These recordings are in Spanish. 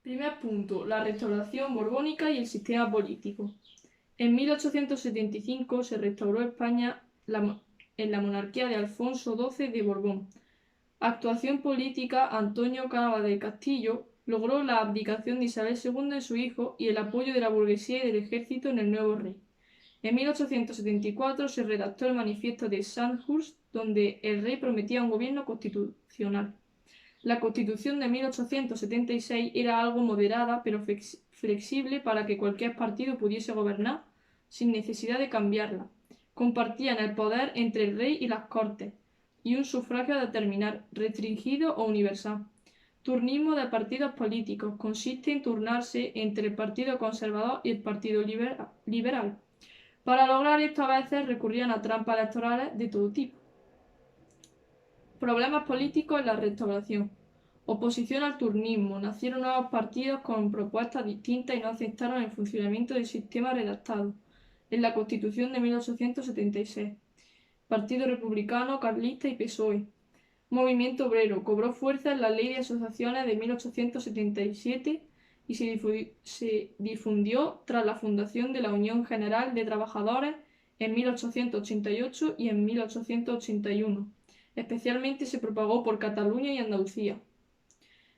Primer punto, la restauración borbónica y el sistema político. En 1875 se restauró España en la monarquía de Alfonso XII de Borbón. Actuación política: Antonio Cánovas del Castillo logró la abdicación de Isabel II en su hijo y el apoyo de la burguesía y del ejército en el nuevo rey. En 1874 se redactó el Manifiesto de Sandhurst, donde el rey prometía un gobierno constitucional. La Constitución de 1876 era algo moderada pero flexible para que cualquier partido pudiese gobernar sin necesidad de cambiarla. Compartían el poder entre el rey y las Cortes y un sufragio a determinar, restringido o universal. Turnismo de partidos políticos: consiste en turnarse entre el Partido Conservador y el Partido Liberal. Para lograr esto a veces recurrían a trampas electorales de todo tipo. Problemas políticos en la Restauración. Oposición al turnismo. Nacieron nuevos partidos con propuestas distintas y no aceptaron el funcionamiento del sistema redactado en la Constitución de 1876. Partido Republicano, Carlista y PSOE. Movimiento obrero. Cobró fuerza en la Ley de Asociaciones de 1877 y se difundió tras la fundación de la Unión General de Trabajadores en 1888 y en 1881. Especialmente se propagó por Cataluña y Andalucía.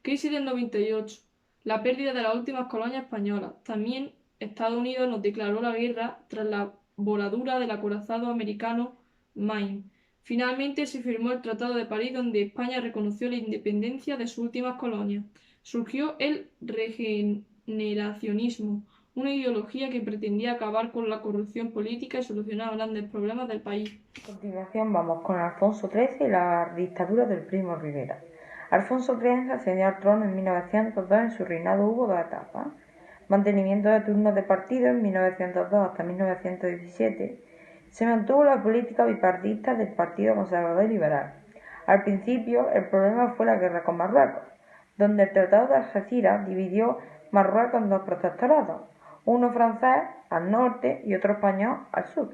Crisis del 98. La pérdida de las últimas colonias españolas. También Estados Unidos nos declaró la guerra tras la voladura del acorazado americano Maine. Finalmente se firmó el Tratado de París, donde España reconoció la independencia de sus últimas colonias. Surgió el regeneracionismo, una ideología que pretendía acabar con la corrupción política y solucionar grandes problemas del país. A continuación vamos con Alfonso XIII y la dictadura del Primo Rivera. Alfonso XIII ascendió al trono en 1902. En su reinado hubo dos etapas: mantenimiento de turnos de partido en 1902 hasta 1917. Se mantuvo la política bipartidista del Partido Conservador y Liberal. Al principio, el problema fue la guerra con Marruecos, donde el Tratado de Algeciras dividió Marruecos en dos protectorados, uno francés al norte y otro español al sur.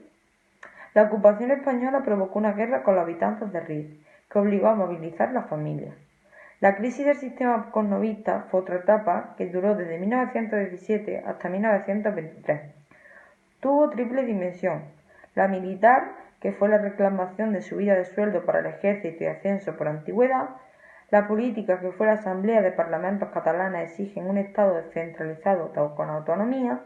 La ocupación española provocó una guerra con los habitantes de Rif, que obligó a movilizar las familias. La crisis del sistema cornovista fue otra etapa que duró desde 1917 hasta 1923. Tuvo triple dimensión: la militar, que fue la reclamación de subida de sueldo para el ejército y ascenso por antigüedad; la política, que fue la asamblea de parlamentos catalanes exigen un Estado descentralizado con autonomía;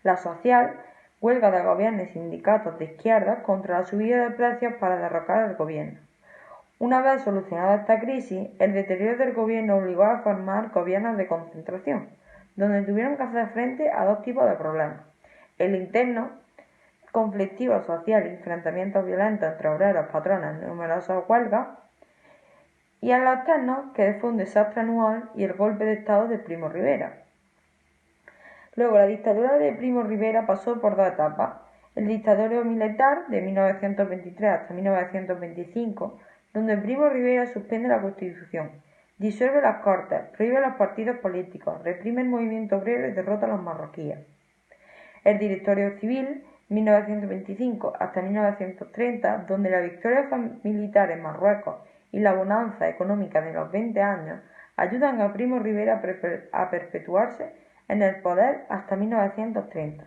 la social, huelga de gobiernos y sindicatos de izquierda contra la subida de precios para derrocar al gobierno. Una vez solucionada esta crisis, el deterioro del gobierno obligó a formar gobiernos de concentración, donde tuvieron que hacer frente a dos tipos de problemas: el interno, conflictivo social y enfrentamientos violentos entre obreros, patrones, numerosas huelgas; y a los externos, que fue un desastre anual y el golpe de Estado de Primo Rivera. Luego, la dictadura de Primo Rivera pasó por dos etapas: el dictador militar de 1923 hasta 1925, donde Primo Rivera suspende la Constitución, disuelve las Cortes, prohíbe los partidos políticos, reprime el movimiento obrero y derrota a los marroquíes; el Directorio Civil, 1925 hasta 1930, donde la victoria militar en Marruecos y la bonanza económica de los 20 años ayudan a Primo Rivera a perpetuarse en el poder hasta 1930.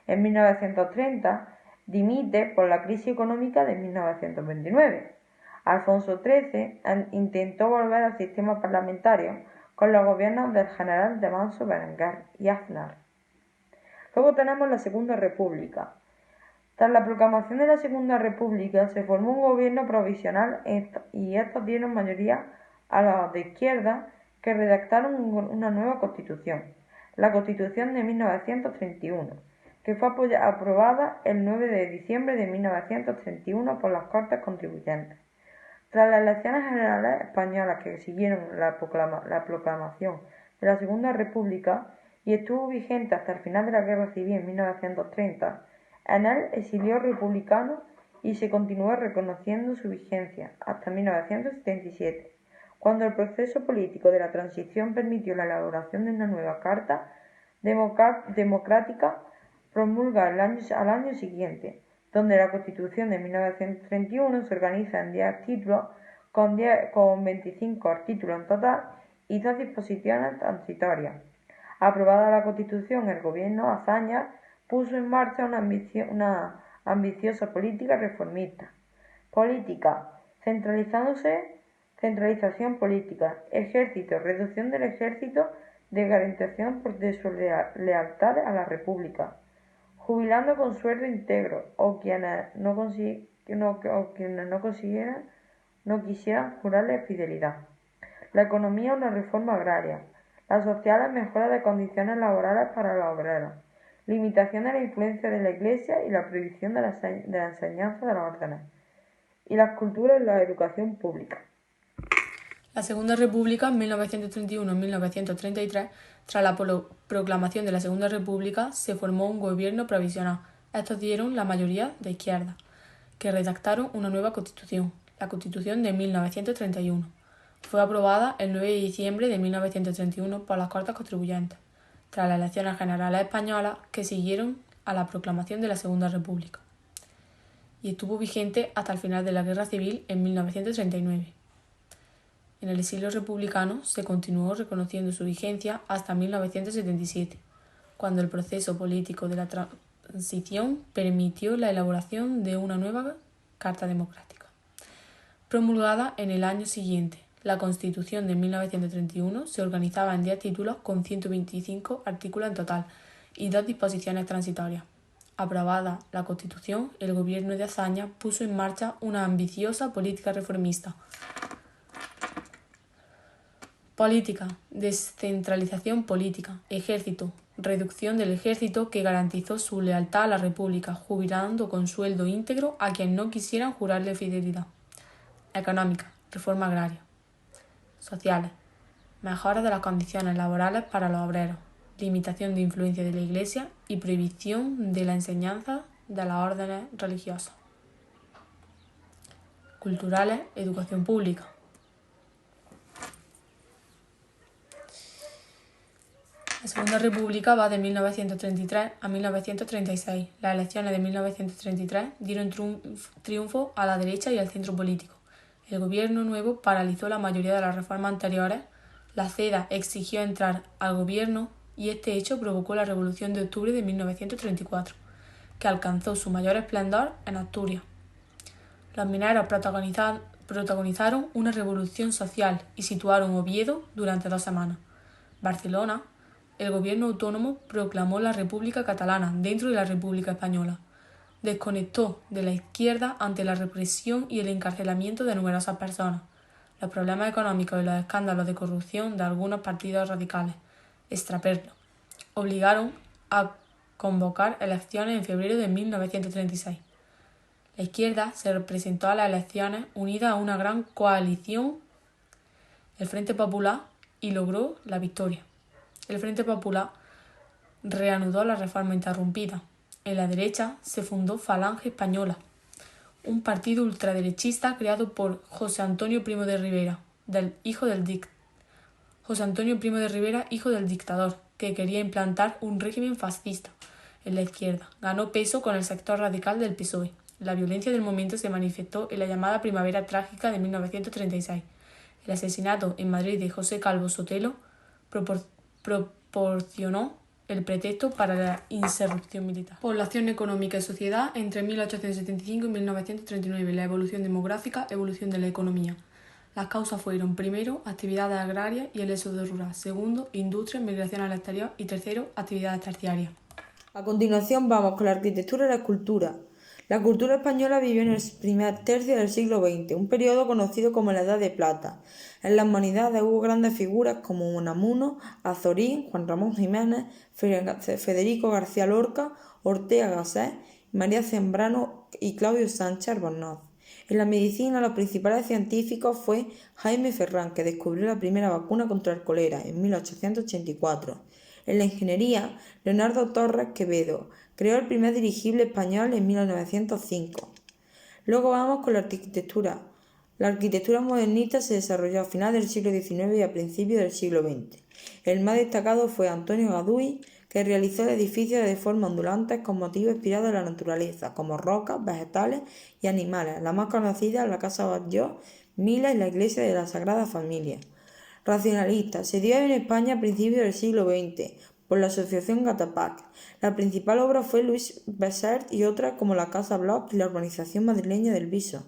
En 1930 dimite por la crisis económica de 1929. Alfonso XIII intentó volver al sistema parlamentario con los gobiernos del general de Manso Berenguer y Aznar. Luego tenemos la Segunda República. Tras la proclamación de la Segunda República se formó un gobierno provisional y estos dieron mayoría a los de izquierda, que redactaron una nueva Constitución, la Constitución de 1931, que fue aprobada el 9 de diciembre de 1931 por las Cortes Constituyentes. Tras las elecciones generales españolas que siguieron la proclamación de la Segunda República y estuvo vigente hasta el final de la Guerra Civil en 1930, en el exilio republicano y se continuó reconociendo su vigencia hasta 1977, cuando el proceso político de la transición permitió la elaboración de una nueva Carta Democrática promulgada al año siguiente, donde la Constitución de 1931 se organiza en 10 títulos, con 25 artículos en total y 2 disposiciones transitorias. Aprobada la Constitución, el gobierno Azaña puso en marcha una ambiciosa política reformista. Política: centralización política. Ejército: reducción del ejército de garantización de su lealtad a la República, jubilando con sueldo íntegro, o quienes no quisieran jurarle fidelidad. La economía: una reforma agraria. Las sociales: mejora de condiciones laborales para los obreros. Limitación de la influencia de la Iglesia y la prohibición de la enseñanza de los órdenes. Y las culturas en la educación pública. La Segunda República, 1931-1933, tras la proclamación de la Segunda República, se formó un gobierno provisional. Estos dieron la mayoría de izquierda, que redactaron una nueva Constitución, la Constitución de 1931. Fue aprobada el 9 de diciembre de 1931 por las Cortes Constituyentes, tras las elecciones generales españolas que siguieron a la proclamación de la Segunda República, y estuvo vigente hasta el final de la Guerra Civil en 1939. En el siglo republicano se continuó reconociendo su vigencia hasta 1977, cuando el proceso político de la transición permitió la elaboración de una nueva Carta Democrática. Promulgada en el año siguiente, la Constitución de 1931 se organizaba en 10 títulos con 125 artículos en total y 2 disposiciones transitorias. Aprobada la Constitución, el gobierno de Azaña puso en marcha una ambiciosa política reformista. Política: descentralización política. Ejército: reducción del ejército que garantizó su lealtad a la República, jubilando con sueldo íntegro a quienes no quisieran jurarle fidelidad. Económica: reforma agraria. Sociales: mejora de las condiciones laborales para los obreros, limitación de influencia de la Iglesia y prohibición de la enseñanza de las órdenes religiosas. Culturales: educación pública. La Segunda República va de 1933 a 1936. Las elecciones de 1933 dieron triunfo a la derecha y al centro político. El gobierno nuevo paralizó la mayoría de las reformas anteriores. La CEDA exigió entrar al gobierno y este hecho provocó la Revolución de Octubre de 1934, que alcanzó su mayor esplendor en Asturias. Los mineros protagonizaron una revolución social y situaron Oviedo durante 2 semanas. Barcelona: el gobierno autónomo proclamó la República Catalana dentro de la República Española. Desconectó de la izquierda ante la represión y el encarcelamiento de numerosas personas, los problemas económicos y los escándalos de corrupción de algunos partidos radicales extraperlos. Obligaron a convocar elecciones en febrero de 1936. La izquierda se presentó a las elecciones unida a una gran coalición, el Frente Popular, y logró la victoria. El Frente Popular reanudó la reforma interrumpida. En la derecha se fundó Falange Española, un partido ultraderechista creado por José Antonio Primo de Rivera, hijo del dictador, que quería implantar un régimen fascista. En la izquierda ganó peso con el sector radical del PSOE. La violencia del momento se manifestó en la llamada Primavera Trágica de 1936. El asesinato en Madrid de José Calvo Sotelo proporcionó el pretexto para la insurrección militar. Población económica y sociedad entre 1875 y 1939. La evolución demográfica, evolución de la economía. Las causas fueron, primero, actividades agrarias y el éxodo rural. Segundo, industria, migración al exterior. Y tercero, actividades terciarias. A continuación vamos con la arquitectura y la escultura. La cultura española vivió en el primer tercio del siglo XX, un periodo conocido como la Edad de Plata. En la humanidad hubo grandes figuras como Unamuno, Azorín, Juan Ramón Jiménez, Federico García Lorca, Ortega Gasset, María Zambrano y Claudio Sánchez Albornoz. En la medicina, los principales científicos fue Jaime Ferrán, que descubrió la primera vacuna contra el cólera en 1884. En la ingeniería, Leonardo Torres Quevedo creó el primer dirigible español en 1905. Luego vamos con la arquitectura. La arquitectura modernista se desarrolló a finales del siglo XIX y a principios del siglo XX. El más destacado fue Antonio Gaudí, que realizó edificios de forma ondulantes con motivos inspirados en la naturaleza, como rocas, vegetales y animales. La más conocida es la Casa Batlló, Mila y la Iglesia de la Sagrada Familia. Racionalista. Se dio en España a principios del siglo XX por la Asociación Gatapac. La principal obra fue Luis Besert y otras como la Casa Bloc y la urbanización madrileña del Viso.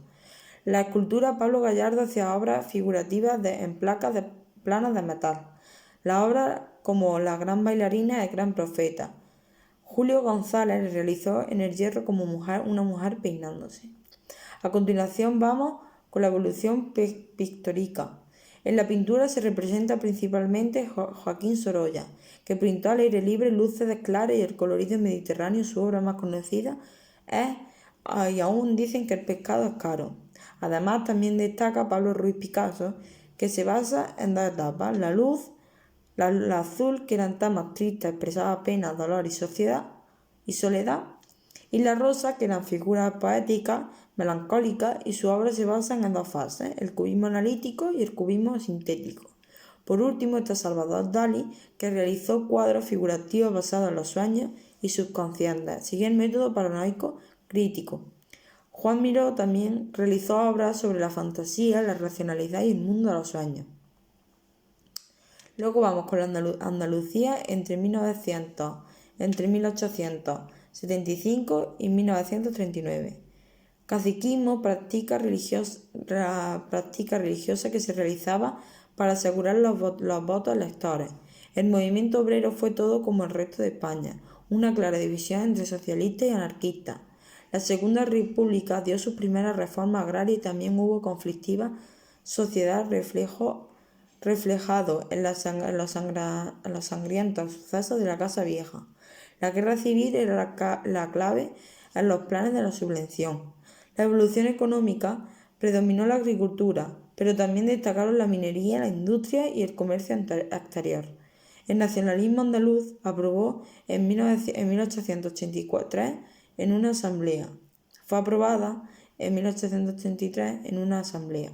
La escultura Pablo Gallardo hacía obras figurativas en placas planas de metal. La obra como La gran bailarina y El gran profeta. Julio González realizó en el hierro como una mujer peinándose. A continuación vamos con la evolución pictórica. En la pintura se representa principalmente Joaquín Sorolla, que pintó al aire libre luces claras y el colorido mediterráneo. Su obra más conocida es Y aún dicen que el pescado es caro. Además, también destaca Pablo Ruiz Picasso, que se basa en dos etapas: la luz, la azul, que eran temas tristes, expresaba pena, dolor y soledad, y la rosa, que eran figuras poéticas, melancólicas, y su obra se basa en dos fases: el cubismo analítico y el cubismo sintético. Por último está Salvador Dalí, que realizó cuadros figurativos basados en los sueños y subconscientes. Siguió el método paranoico crítico. Juan Miró también realizó obras sobre la fantasía, la racionalidad y el mundo de los sueños. Luego vamos con la Andalucía entre 1875 y 1939. Caciquismo, práctica religiosa que se realizaba para asegurar los votos electores. El movimiento obrero fue todo como el resto de España, una clara división entre socialistas y anarquistas. La Segunda República dio sus primeras reformas agrarias y también hubo conflictiva sociedad reflejado en los sangrientos sucesos de la Casa Vieja. La guerra civil era la clave en los planes de la sublevación. La evolución económica predominó la agricultura, pero también destacaron la minería, la industria y el comercio exterior. El nacionalismo andaluz aprobó en 1883 en una asamblea. Fue aprobada en 1883 en una asamblea.